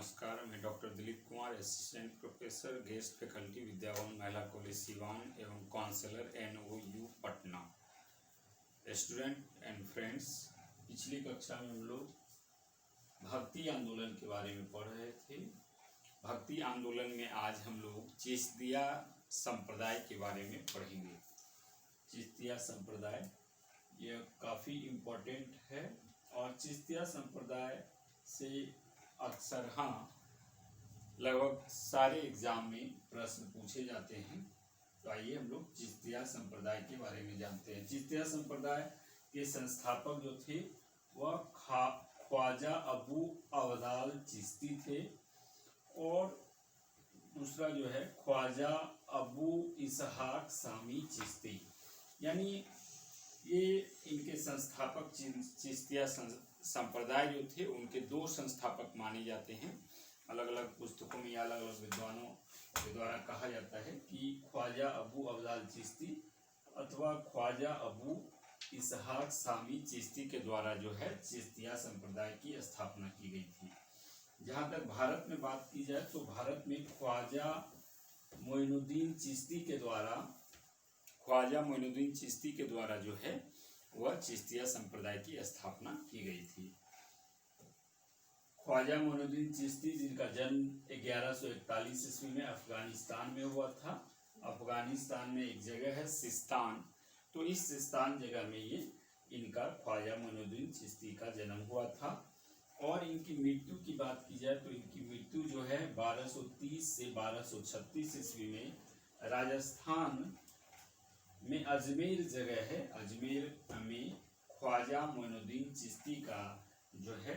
नमस्कार, मैं doctor Dilip Kumar, assistant professor, guest faculty, Vidyabhavan Mahila college Siwan एवं counsellor NOU Patna. Student and friends, पिछली कक्षा में हम लोग भक्ति आंदोलन के बारे में पढ़ रहे थे। भक्ति आंदोलन में आज हम लोग चिश्तिया संप्रदाय के बारे में पढ़ेंगे। चिश्तिया संप्रदाय यह काफ़ी इम्पोर्टेंट है और चिश्तिया संप्रदाय से अक्सर लगभग सारे एग्जाम में प्रश्न पूछे जाते हैं। तो आइए हम लोग चिश्तिया संप्रदाय के बारे में जानते हैं। चिश्तिया संप्रदाय के संस्थापक जो थे वह ख्वाजा अबू अब्दाल चिश्ती थे और दूसरा जो है ख्वाजा अबू इसहाक सामी चिश्ती, यानी ये इनके संस्थापक चिश्तिया संप्रदाय जो थे उनके दो संस्थापक माने जाते हैं। अलग अलग पुस्तकों में या अलग अलग विद्वानों के द्वारा कहा जाता है कि ख्वाजा अबू अब्दाल चिश्ती अथवा ख्वाजा अबू इसहाक सामी चिश्ती के द्वारा जो है चिश्तिया संप्रदाय की स्थापना की गई थी। जहाँ तक भारत में बात की जाए तो भारत में ख्वाजा मोइनुद्दीन चिश्ती के द्वारा जो है वह चिश्तिया संप्रदाय की स्थापना की गई थी। ख्वाजा मोइनुद्दीन चिश्ती, जिनका जन्म 1141 ईस्वी में अफगानिस्तान में हुआ था। अफगानिस्तान में एक जगह है सिस्तान, तो इस सिस्तान जगह में ये इनका ख्वाजा मोइनुद्दीन चिश्ती का जन्म हुआ था। और इनकी मृत्यु की बात की जाए तो इनकी मृत्यु जो है 1230 से 1236 ईस्वी में राजस्थान में अजमेर जगह है, अजमेर में ख्वाजा मोइनुद्दीन चिश्ती का जो है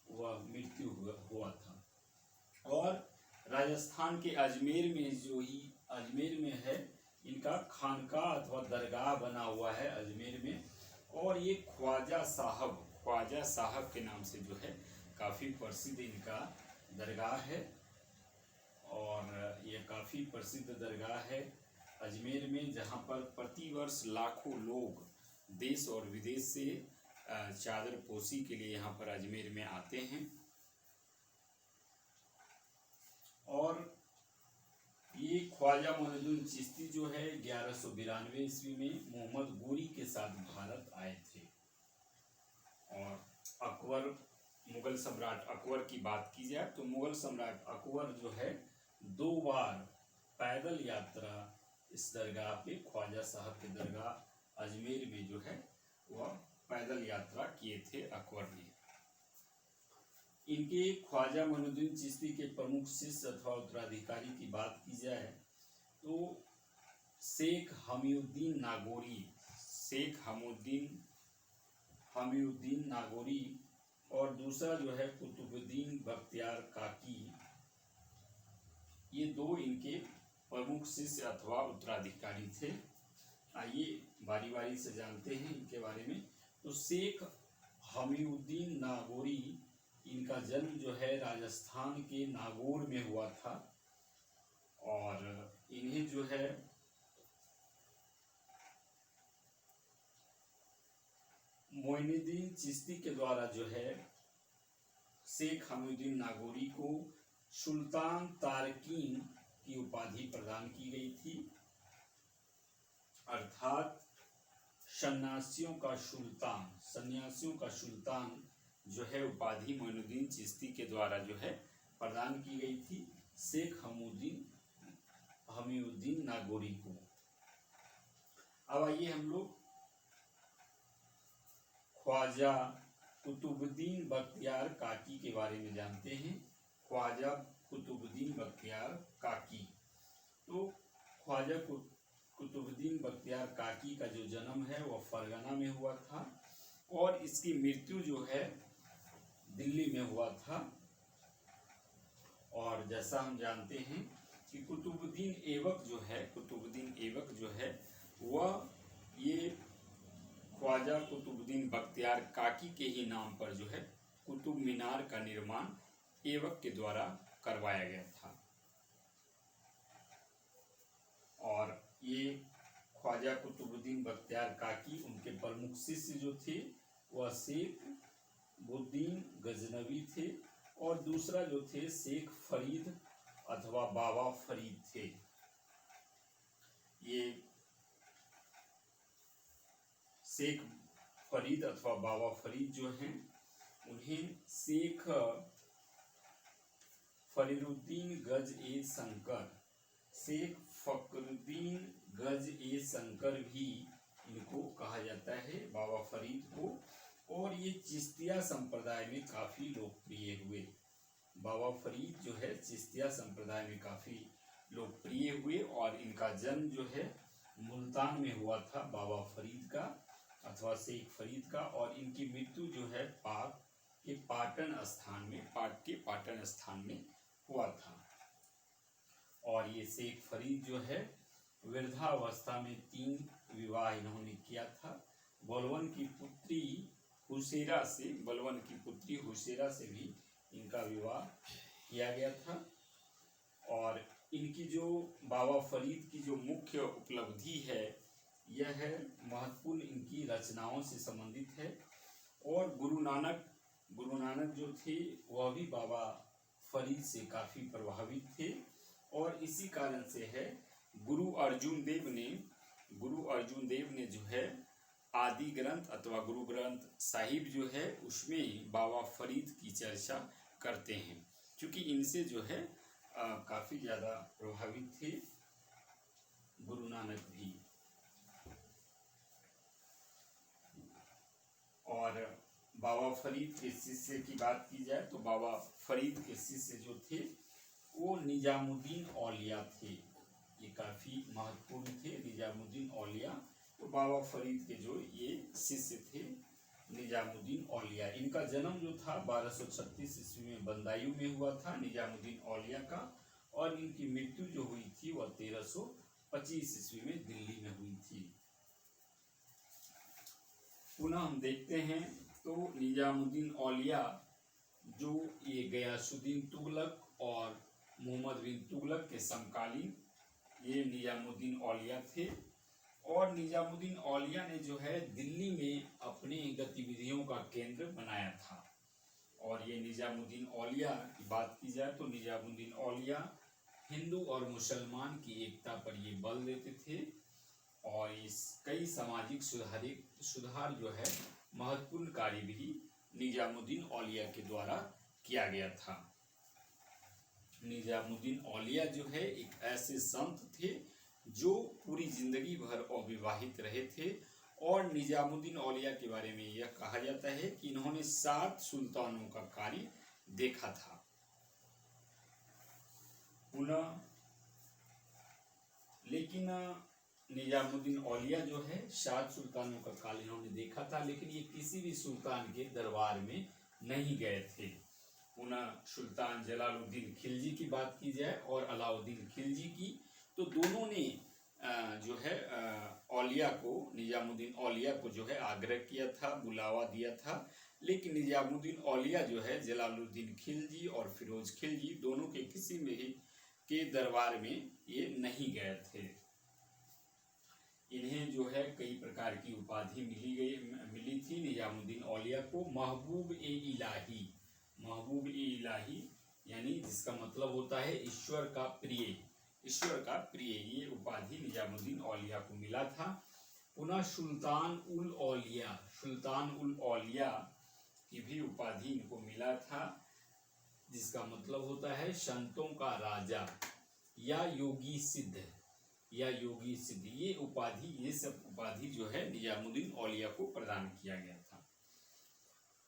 वह मृत्यु हुआ था। और राजस्थान के अजमेर में है इनका खानका अथवा दरगाह बना हुआ है अजमेर में। और ये ख्वाजा साहब के नाम से जो है काफ़ी प्रसिद्ध इनका दरगाह है और ये काफ़ी प्रसिद्ध दरगाह है अजमेर में, जहाँ पर प्रतिवर्ष लाखों लोग देश और विदेश से चादर पोशी के लिए यहाँ पर अजमेर में आते हैं। और ये ख्वाजा मोइनुद्दीन चिश्ती जो है 1192 ईस्वी में मोहम्मद गोरी के साथ भारत आए थे। और मुगल सम्राट अकबर की बात की जाए तो मुगल सम्राट अकबर जो है 2 बार पैदल यात्रा इस दरगाह पे, ख्वाजा साहब के दरगाह अजमेर में जो है वह पैदल यात्रा किए थे अकबर ने। इनके ख्वाजा मोइनुद्दीन चिश्ती के प्रमुख शिष्य अथवा उत्तराधिकारी की बात की जाए तो शेख हमीउद्दीन नागौरी और दूसरा जो है कुतुबुद्दीन बख्तियार काकी, ये दो इनके प्रमुख शिष्य अथवा उत्तराधिकारी थे। आइए बारी बारी से जानते हैं इनके बारे में। तो शेख हमीउद्दीन नागौरी, इनका जन्म जो है राजस्थान के नागौर में हुआ था और इन्हें जो है मोइनुद्दीन चिश्ती के द्वारा जो है शेख हमीउद्दीन नागौरी को सुल्तान तारकीन की उपाधि प्रदान की गई थी, अर्थात सन्यासियों का सुल्तान जो है उपाधि मोइनुद्दीन चिश्ती के द्वारा जो है प्रदान की गई थी शेख हमीउद्दीन नागौरी को। अब आइए हम लोग ख्वाजा कुतुबुद्दीन बख्तियार काकी के बारे में जानते हैं। ख्वाजा कुतुबुद्दीन बख्तियार काकी, तो ख्वाजा कुतुबुद्दीन बख्तियार काकी का जो जन्म है वह फरगना में हुआ था और इसकी मृत्यु जो है दिल्ली में हुआ था। और जैसा हम जानते हैं कि कुतुबुद्दीन ऐबक जो है वह ये ख्वाजा कुतुबुद्दीन बख्तियार काकी के ही नाम पर जो है कुतुब मीनार का निर्माण ऐबक के द्वारा करवाया गया था। और ये ख्वाजा कुतुबुद्दीन बख्तियार काकी, उनके प्रमुख शिष्य जो थे वह शेख बुद्दीन गजनवी थे और दूसरा जो थे शेख फरीद अथवा बाबा फरीद थे। ये शेख फरीद अथवा बाबा फरीद जो हैं उन्हें शेख फरीदुद्दीन गज ए शंकर, शेख फखरुद्दीन गज ए शंकर भी इनको कहा जाता है, बाबा फरीद को। और ये चिश्तिया संप्रदाय में काफी लोकप्रिय हुए। बाबा फरीद जो है चिश्तिया संप्रदाय में काफी लोकप्रिय हुए और इनका जन्म जो है मुल्तान में हुआ था, बाबा फरीद का अथवा शेख फरीद का। और इनकी मृत्यु जो है पाक के पाटन स्थान में हुआ था। और ये शेख फरीद जो है वृद्धावस्था में 3 विवाह इन्होंने किया था। बलवन की पुत्री हुसैरा से भी इनका विवाह किया गया था। और इनकी जो बाबा फरीद की जो मुख्य उपलब्धि है यह है महत्वपूर्ण इनकी रचनाओं से संबंधित है। और गुरु नानक जो थे वह भी बाबा फरीद से काफी प्रभावित थे। और इसी कारण से है गुरु अर्जुन देव ने जो है आदि ग्रंथ अथवा गुरु ग्रंथ साहिब जो है उसमें बाबा फरीद की चर्चा करते हैं, क्योंकि इनसे जो है काफी ज्यादा प्रभावित थे गुरु नानक भी। और बाबा फरीद के शिष्य की बात की जाए तो बाबा फरीद के शिष्य जो थे वो निजामुद्दीन औलिया थे। ये काफी महत्वपूर्ण थे निजामुद्दीन औलिया। तो बाबा फरीद के जो ये शिष्य थे निजामुद्दीन औलिया। इनका जन्म जो था 1236 ईस्वी में बंदायूं में हुआ था निजामुद्दीन औलिया का। और इनकी मृत्यु जो हुई थी वह 1325 ईस्वी में दिल्ली में हुई थी। पुनः हम देखते हैं तो निजामुद्दीन औलिया जो ये गयासुद्दीन तुगलक और मोहम्मद बिन तुगलक के समकालीन ये निजामुद्दीन औलिया थे। और निजामुद्दीन औलिया ने जो है दिल्ली में अपनी गतिविधियों का केंद्र बनाया था। और ये निजामुद्दीन औलिया की बात की जाए तो निजामुद्दीन औलिया हिंदू और मुसलमान की एकता पर ये बल देते थे। और इस कई सामाजिक सुधार जो है महत्वपूर्ण कार्य भी निजामुद्दीन औलिया के द्वारा किया गया था। निजामुद्दीन औलिया जो है एक ऐसे संत थे जो पूरी जिंदगी भर अविवाहित रहे थे। और निजामुद्दीन औलिया के बारे में यह कहा जाता है कि इन्होंने 7 सुल्तानों का कार्य देखा था। पुनः लेकिन निजामुद्दीन औलिया जो है 7 सुल्तानों का काल इन्होंने देखा था, लेकिन ये किसी भी सुल्तान के दरबार में नहीं गए थे। पुनः सुल्तान जलालुद्दीन खिलजी की बात की जाए और अलाउद्दीन खिलजी की, तो दोनों ने जो है निजामुद्दीन औलिया को जो है आग्रह किया था, बुलावा दिया था। लेकिन निजामुद्दीन औलिया जो है जलालुद्दीन खिलजी और फिरोज खिलजी दोनों के किसी में ही के दरबार में ये नहीं गए थे। इन्हें जो है कई प्रकार की उपाधि मिली थी निजामुद्दीन औलिया को। महबूब ए इलाही यानी जिसका मतलब होता है ईश्वर का प्रिय, ये उपाधि निजामुद्दीन औलिया को मिला था। पुनः सुल्तान उल औलिया की भी उपाधि इनको मिला था, जिसका मतलब होता है संतों का राजा या योगी सिद्ध। ये सब उपाधि जो है निजामुद्दीन औलिया को प्रदान किया गया था।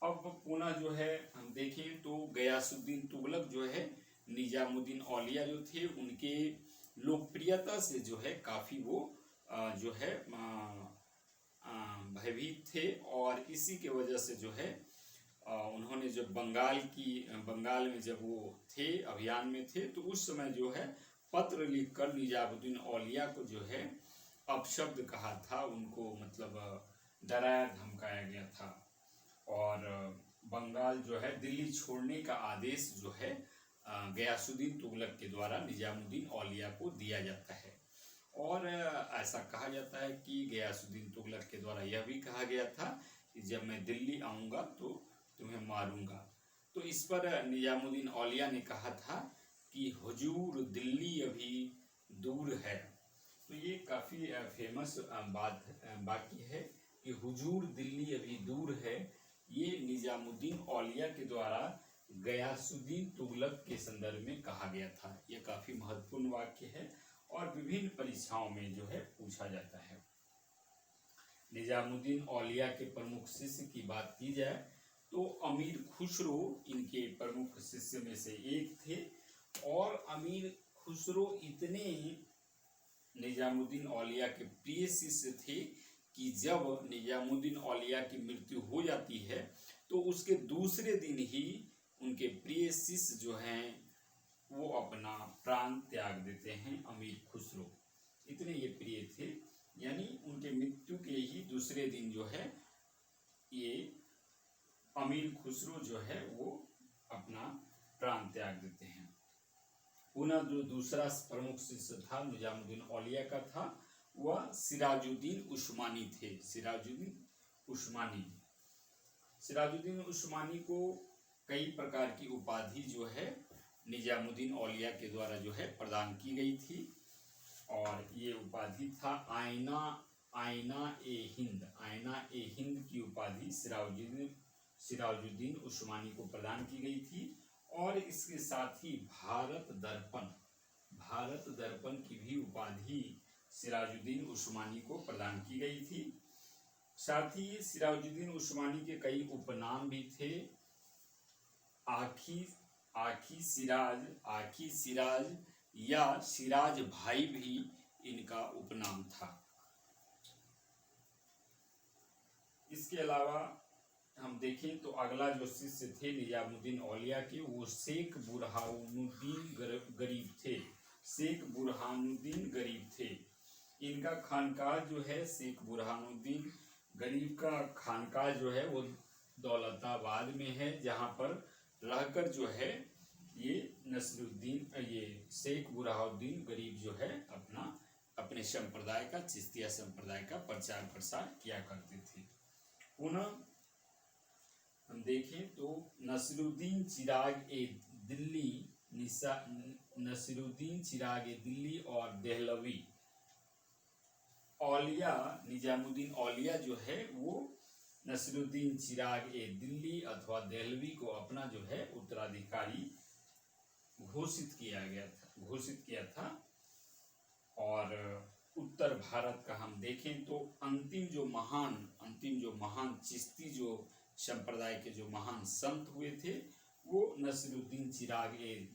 अब पुनः जो है हम देखें तो गयासुद्दीन तुगलक जो है निजामुद्दीन औलिया जो थे उनके लोकप्रियता से जो है काफी वो जो है भयभीत थे। और इसी के वजह से जो है उन्होंने जब बंगाल में जब वो थे अभियान में थे तो उस समय जो है पत्र लिखकर निजामुद्दीन औलिया को जो है अपशब्द कहा था, उनको मतलब डराया धमकाया गया था। और बंगाल जो है दिल्ली छोड़ने का आदेश जो है गयासुद्दीन तुगलक के द्वारा निजामुद्दीन औलिया को दिया जाता है। और ऐसा कहा जाता है कि गयासुद्दीन तुगलक के द्वारा यह भी कहा गया था कि जब मैं दिल्ली आऊँगा तो तुम्हें मारूंगा। तो इस पर निजामुद्दीन औलिया ने कहा था कि हुजूर दिल्ली अभी दूर है। तो ये काफ़ी फेमस वाक्य है कि हुजूर दिल्ली अभी दूर है। ये निजामुद्दीन औलिया के द्वारा गयासुद्दीन तुगलक के संदर्भ में कहा गया था। यह काफ़ी महत्वपूर्ण वाक्य है और विभिन्न परीक्षाओं में जो है पूछा जाता है। निजामुद्दीन औलिया के प्रमुख शिष्य की बात की जाए तो अमीर खुसरो इनके प्रमुख शिष्य में से एक थे। और अमीर खुसरो इतने निजामुद्दीन औलिया के प्रिय शिष्य थे कि जब निजामुद्दीन औलिया की मृत्यु हो जाती है तो उसके दूसरे दिन ही उनके प्रिय शिष्य जो हैं वो अपना प्राण त्याग देते हैं। अमीर खुसरो इतने ये प्रिय थे, यानी उनके मृत्यु के ही दूसरे दिन जो है ये अमीर खुसरो जो है वो अपना प्राण त्याग देते हैं। पुनः जो दूसरा प्रमुख शिष्य था निजामुद्दीन औलिया का था वह सिराजुद्दीन उस्मानी थे। सिराजुद्दीन उस्मानी को कई प्रकार की उपाधि जो है निजामुद्दीन औलिया के द्वारा जो है प्रदान की गई थी। और ये उपाधि था आईना ए हिंद की उपाधि सिराजुद्दीन उस्मानी को प्रदान की गई थी। और इसके साथ ही भारत दर्पण की भी उपाधि सिराजुद्दीन उस्मानी को प्रदान की गई थी। साथ ही सिराजुद्दीन उस्मानी के कई उपनाम भी थे। आखी सिराज या सिराज भाई भी इनका उपनाम था। इसके अलावा हम देखें तो अगला जो शिष्य थे निजामुद्दीन औलिया के वो शेख बुरहानुद्दीन गरीब थे। इनका खानकाह जो है शेख बुरहानुद्दीन गरीब का खानकाह जो है वो दौलताबाद में है, जहाँ पर रहकर जो है ये शेख बुरहानुद्दीन गरीब जो है अपने संप्रदाय का चिश्तिया संप्रदाय का प्रचार प्रसार किया करते थे। पुनः हम देखें तो नसीरुद्दीन चिराग दिल्ली और देहलवी औलिया निजामुद्दीन औलिया जो है वो नसीरुद्दीन चिराग दिल्ली अथवा देहलवी को अपना जो है उत्तराधिकारी घोषित किया था। और उत्तर भारत का हम देखें तो अंतिम जो महान चिश्ती जो संप्रदाय के जो महान संत हुए थे वो नसीरुद्दीन चिराग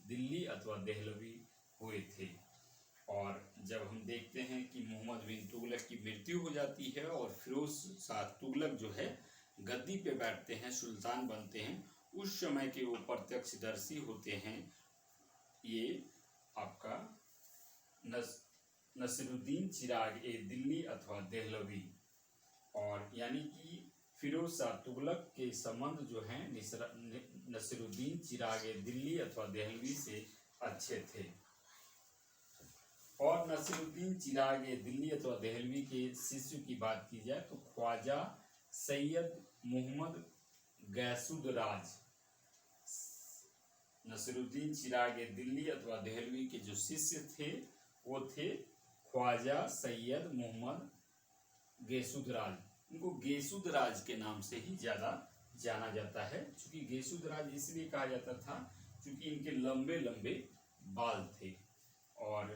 दिल्ली अथवा देहलवी हुए थे। और जब हम देखते हैं कि मोहम्मद बिन तुगलक की मृत्यु हो जाती है और फिरोज शाह तुगलक जो है गद्दी पे बैठते हैं, सुल्तान बनते हैं, उस समय के वो प्रत्यक्षदर्शी होते हैं ये आपका नसीरुद्दीन चिराग दिल्ली अथवा देहलवी। और यानी कि फिरोज शाह तुगलक के संबंध जो हैं नसीरुद्दीन चिराग दिल्ली अथवा देहलवी से अच्छे थे। और नसीरुद्दीन चिराग दिल्ली अथवा देहलवी के शिष्य की बात की जाए तो ख्वाजा सैयद मोहम्मद गैसुदराज। नसीरुद्दीन चिराग दिल्ली अथवा देहलवी के जो शिष्य थे वो थे ख्वाजा सैयद मोहम्मद गैसुदराज। इनको गैसुदराज के नाम से ही ज़्यादा जाना जाता है। चूँकि गैसुदराज इसलिए कहा जाता था क्योंकि इनके लंबे लंबे बाल थे। और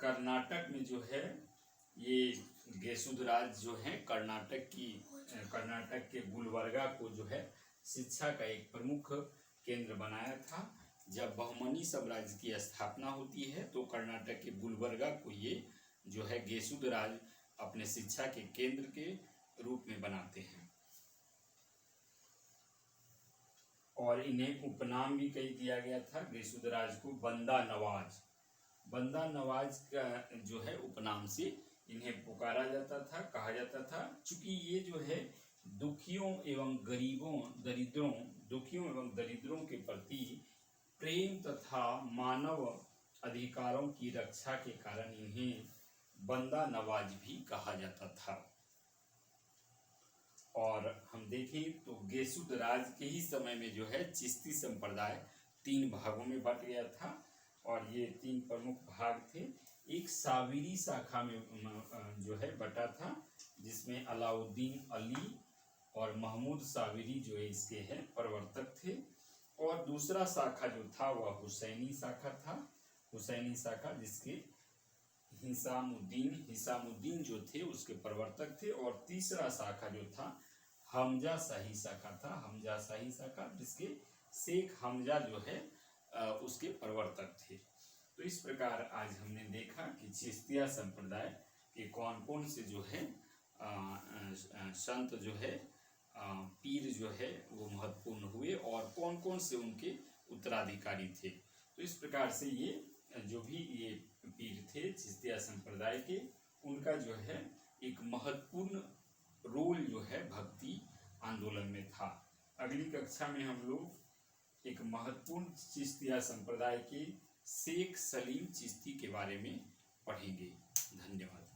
कर्नाटक में जो है ये गैसुदराज जो है कर्नाटक के गुलबर्गा को जो है शिक्षा का एक प्रमुख केंद्र बनाया था। जब बहमनी साम्राज्य की स्थापना होती है तो कर्नाटक के गुलबर्गा को ये जो है गैसुदराज अपने शिक्षा के केंद्र के रूप में बनाते हैं। और इन्हें उपनाम भी कई दिया गया था गैसुदराज को बंदा नवाज का जो है उपनाम से इन्हें पुकारा जाता था, कहा जाता था। चूंकि ये जो है दुखियों एवं दरिद्रों के प्रति प्रेम तथा मानव अधिकारों की रक्षा के कारण इन्हें बंदा नवाज भी कहा जाता था। और हम देखें तो गेसुद राज के ही समय में जो है चिश्ती संप्रदाय 3 भागों में बट गया था और ये 3 प्रमुख भाग थे। एक साविरी शाखा में जो है बटा था, जिसमें अलाउद्दीन अली और महमूद साविरी जो है इसके हैं प्रवर्तक थे। और दूसरा शाखा जो था वह हुसैनी शाखा था, हुसैनी शाखा जिसके हिसामुद्दीन जो थे उसके प्रवर्तक थे। और तीसरा शाखा जो था हमजा शाही शाखा था, हमजा शाही शाखा जिसके शेख हमजा जो है उसके प्रवर्तक थे। तो इस प्रकार आज हमने देखा कि चिश्तिया संप्रदाय के कौन कौन से जो है संत जो है पीर जो है वो महत्वपूर्ण हुए और कौन कौन से उनके उत्तराधिकारी थे। तो इस प्रकार से ये जो भी ये पीर थे चिश्तिया संप्रदाय के, उनका जो है एक महत्वपूर्ण रोल जो है भक्ति आंदोलन में था। अगली कक्षा में हम लोग एक महत्वपूर्ण चिश्तिया संप्रदाय के शेख सलीम चिश्ती के बारे में पढ़ेंगे। धन्यवाद।